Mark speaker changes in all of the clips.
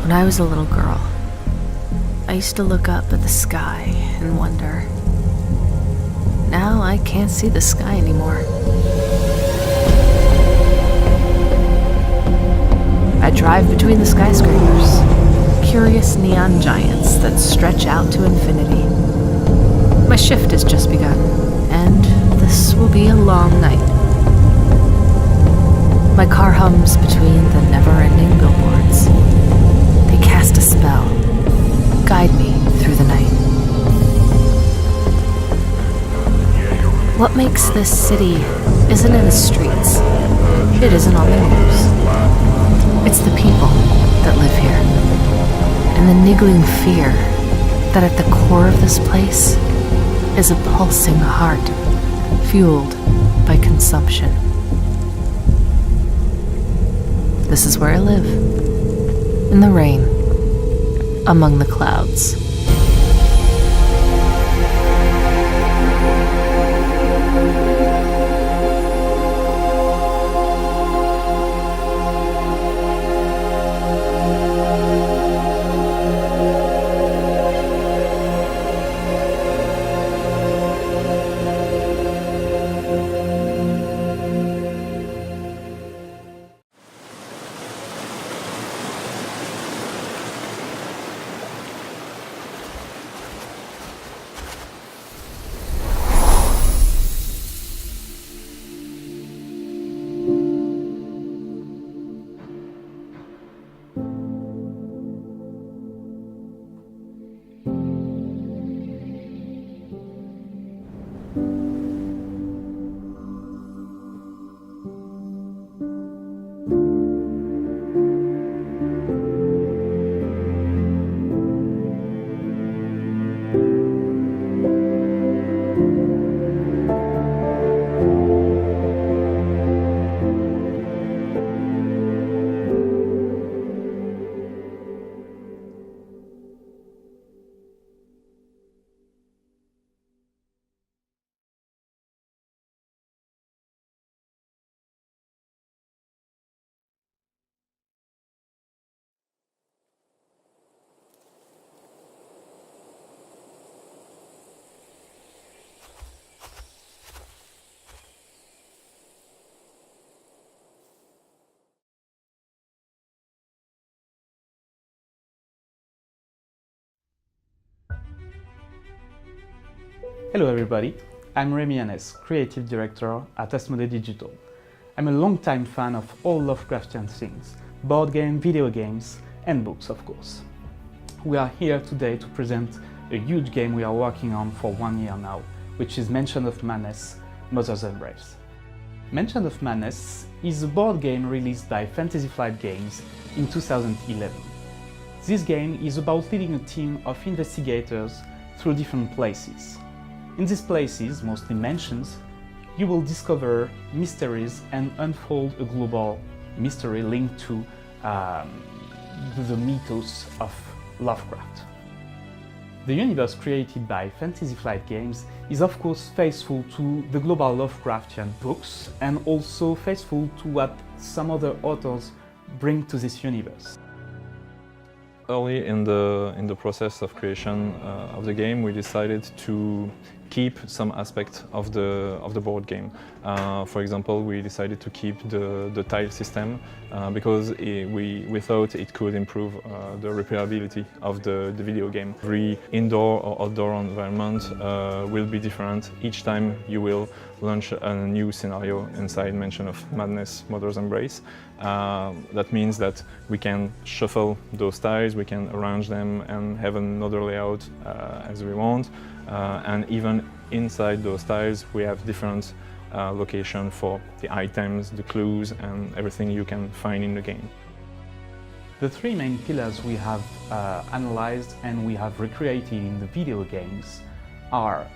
Speaker 1: When I was a little girl, I used to look up at the sky and wonder. Now I can't see the sky anymore. I drive between the skyscrapers, curious neon giants that stretch out to infinity. My shift has just begun, and this will be a long night. My car hums between the never-ending billboards. They cast a spell, guide me through the night. What makes this city isn't in the streets. It isn't on the news. It's the people that live here, and the niggling fear that at the core of this place is a pulsing heart fueled by consumption. This is where I live, in the rain, among the clouds.
Speaker 2: Hello everybody, I'm Remy Hannes, Creative Director at Asmodee Digital. I'm a long-time fan of all Lovecraftian things, board games, video games, and books of course. We are here today to present a huge game we are working on for 1 year now, which is Mansion of Madness, Mother's Embrace. Mansion of Madness is a board game released by Fantasy Flight Games in 2011. This game is about leading a team of investigators through different places. In these places, mostly mansions, you will discover mysteries and unfold a global mystery linked to the mythos of Lovecraft. The universe created by Fantasy Flight Games is of course faithful to the global Lovecraftian books and also faithful to what some other authors bring to this universe.
Speaker 3: Early in the process of creation of the game, we decided to keep some aspect of the board game. For example, we decided to keep the tile system because we thought it could improve the replayability of the video game. Every indoor or outdoor environment will be different. Each time you will launch a new scenario inside Mansion of Madness, Mother's Embrace. That means that we can shuffle those tiles, we can arrange them and have another layout as we want. And even inside those tiles we have different location for the items, the clues and everything you can find in the game.
Speaker 2: The three main pillars we have analyzed and we have recreated in the video games are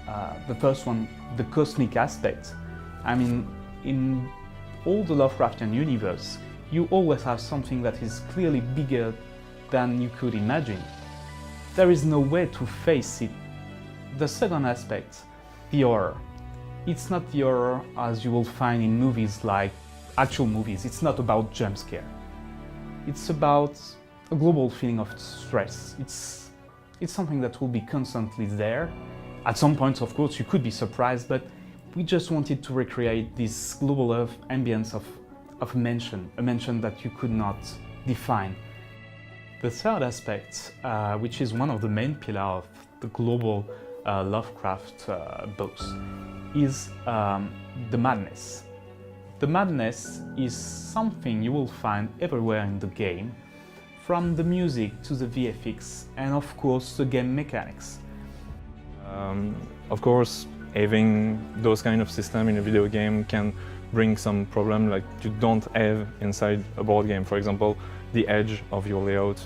Speaker 2: the first one, the cosmic aspect. I mean, in all the Lovecraftian universe, you always have something that is clearly bigger than you could imagine. There is no way to face it. The second aspect, the horror. It's not the horror as you will find in movies like actual movies. It's not about jump scare. It's about a global feeling of stress. It's something that will be constantly there. At some points, of course, you could be surprised, but we just wanted to recreate this global ambience of a mansion that you could not define. The third aspect, which is one of the main pillars of the global Lovecraft books, is the madness. The madness is something you will find everywhere in the game, from the music to the VFX and of course the game mechanics.
Speaker 3: Of course, having those kind of system in a video game can bring some problem like you don't have inside a board game. For example, the edge of your layout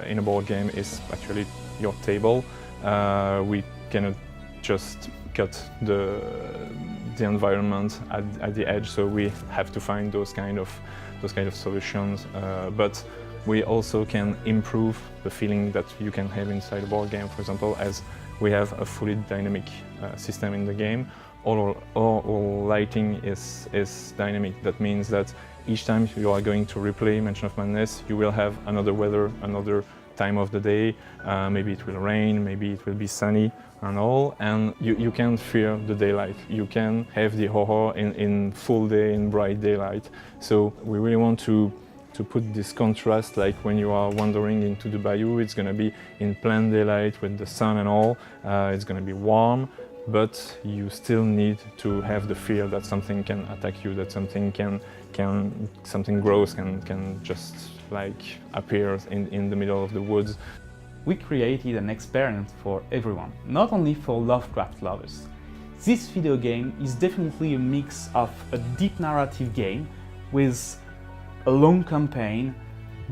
Speaker 3: in a board game is actually your table. We cannot just cut the environment at the edge, so we have to find those kind of solutions. But we also can improve the feeling that you can have inside a board game. For example, as we have a fully dynamic system in the game, all lighting is dynamic. That means that each time you are going to replay Mansion of Madness, you will have another weather, another time of the day. Maybe it will rain, maybe it will be sunny and all, and you can feel the daylight. You can have the horror in full day, in bright daylight. So we really want to put this contrast, like when you are wandering into the bayou, it's going to be in plain daylight with the sun and all. It's going to be warm, but you still need to have the fear that something can attack you, that something something gross can just like appear in the middle of the woods.
Speaker 2: We created an experience for everyone, not only for Lovecraft lovers. This video game is definitely a mix of a deep narrative game with a long campaign,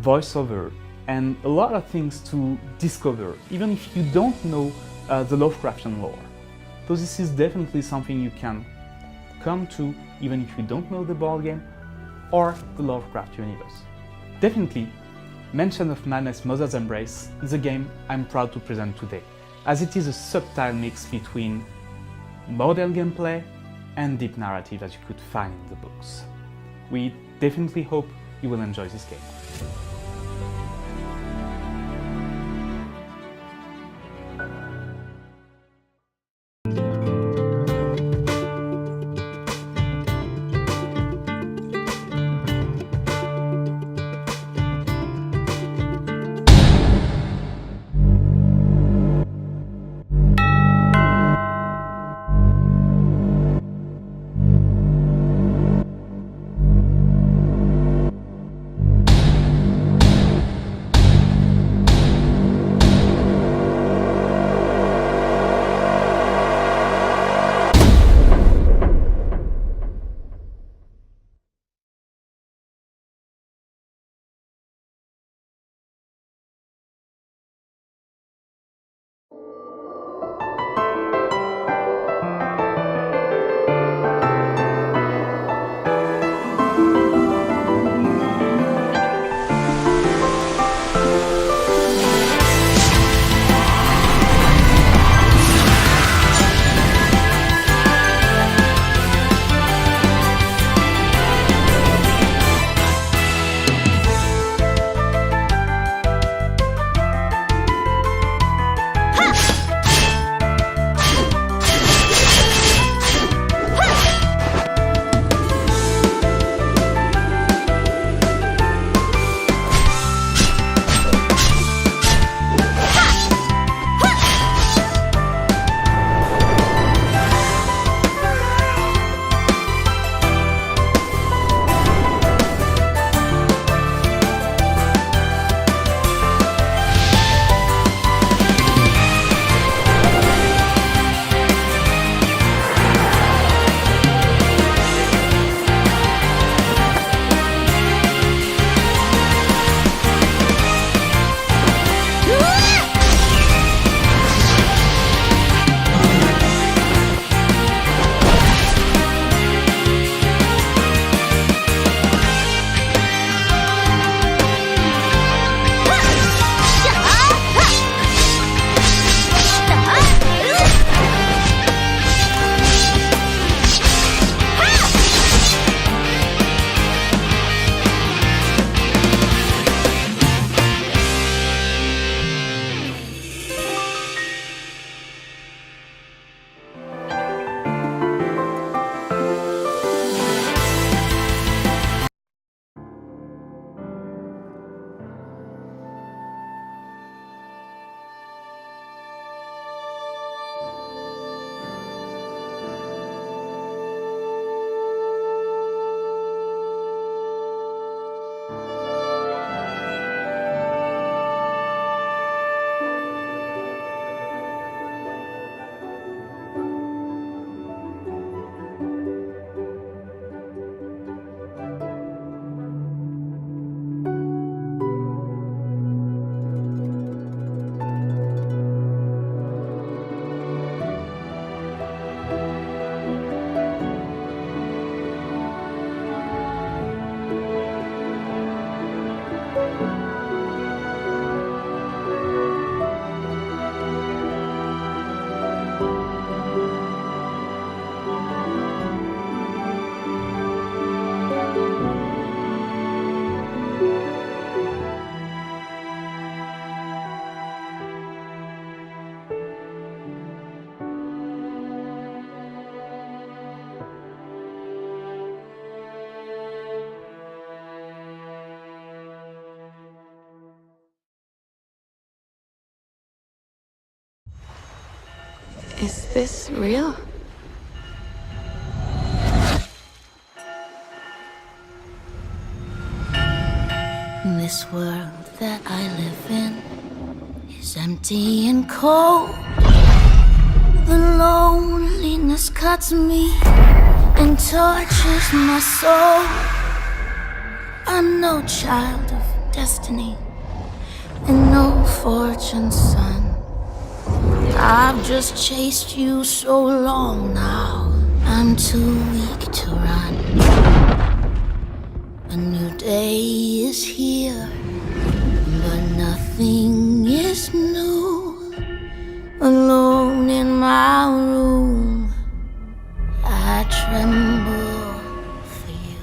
Speaker 2: voiceover, and a lot of things to discover, even if you don't know the Lovecraftian lore. So this is definitely something you can come to even if you don't know the board game or the Lovecraft universe. Definitely, Mansion of Madness Mother's Embrace is a game I'm proud to present today, as it is a subtle mix between modern gameplay and deep narrative as you could find in the books. We definitely hope you will enjoy this game.
Speaker 4: Is this real?
Speaker 5: This world that I live in is empty and cold. The loneliness cuts me and tortures my soul. I'm no child of destiny and no fortune's son. I've just chased you so long now, I'm too weak to run. A new day is here, but nothing is new. Alone in my room, I tremble for you.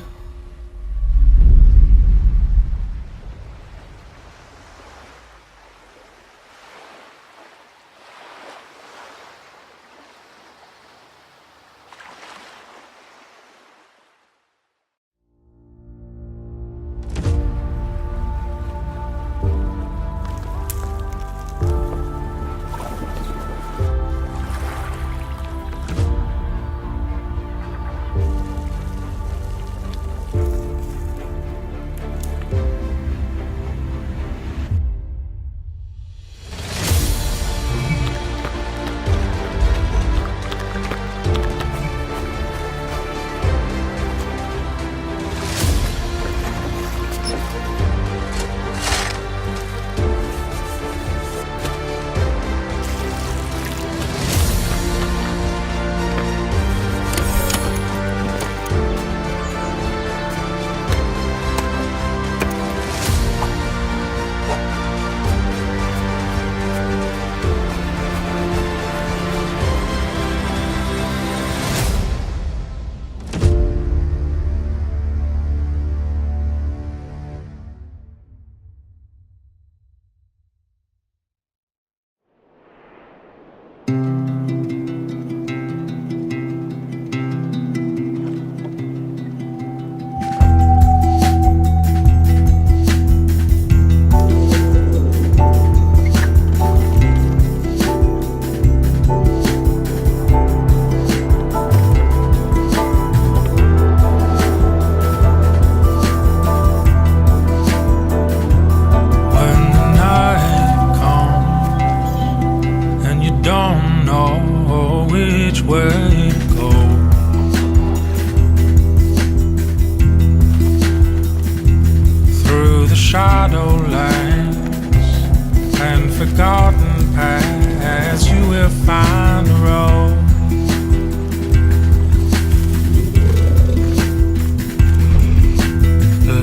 Speaker 6: forgotten paths, you will find a road.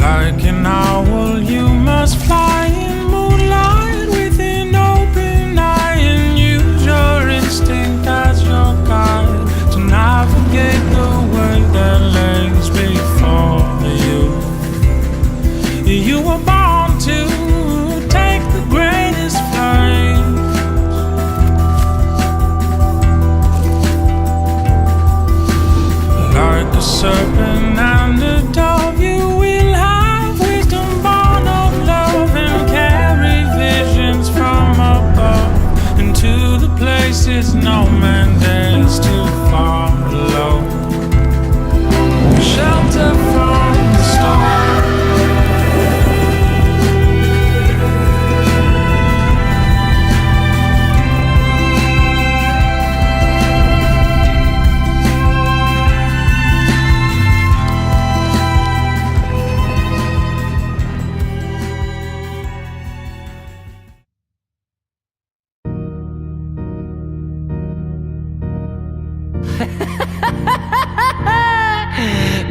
Speaker 6: Like an owl, you must fly in moonlight with an open eye and use your instinct as your guide to navigate the way that lays before you. You were born to take the greatest flight. Like a serpent and a dove, you will have wisdom born of love and carry visions from above into the places no man dares to follow. Shelter from the storm.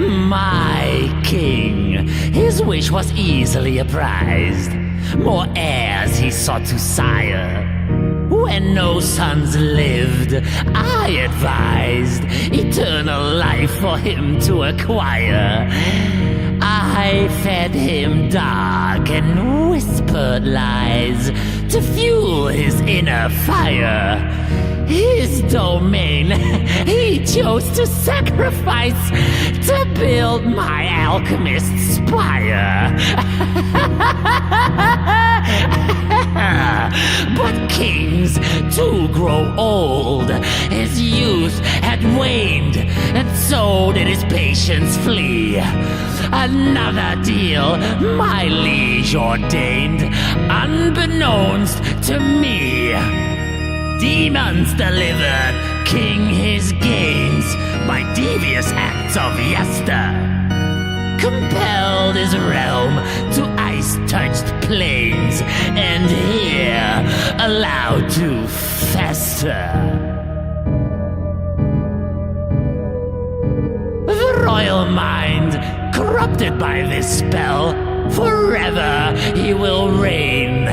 Speaker 7: My king, his wish was easily apprised. More heirs he sought to sire. When no sons lived, I advised eternal life for him to acquire. I fed him dark and whispered lies to fuel his inner fire. his domain he chose to sacrifice to build my alchemist spire. But kings too grow old. His youth had waned, and so did his patience flee. Another deal my liege ordained, unbeknownst to me. Demons delivered king his gains by devious acts of yester. Compelled his realm to ice-touched plains, and here allowed to fester. The royal mind, corrupted by this spell, forever he will reign.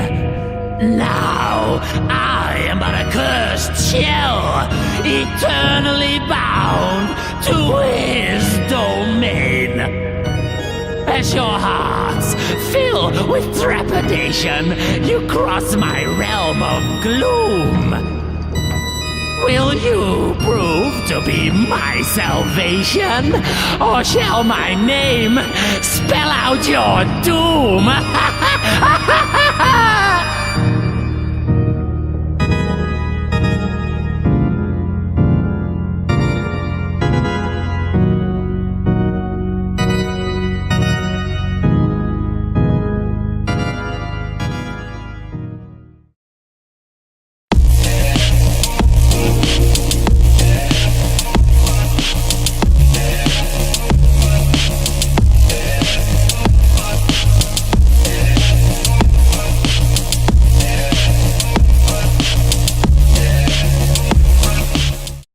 Speaker 7: Now I am but a cursed shell, eternally bound to his domain. As your hearts fill with trepidation, you cross my realm of gloom. Will you prove to be my salvation, or shall my name spell out your doom?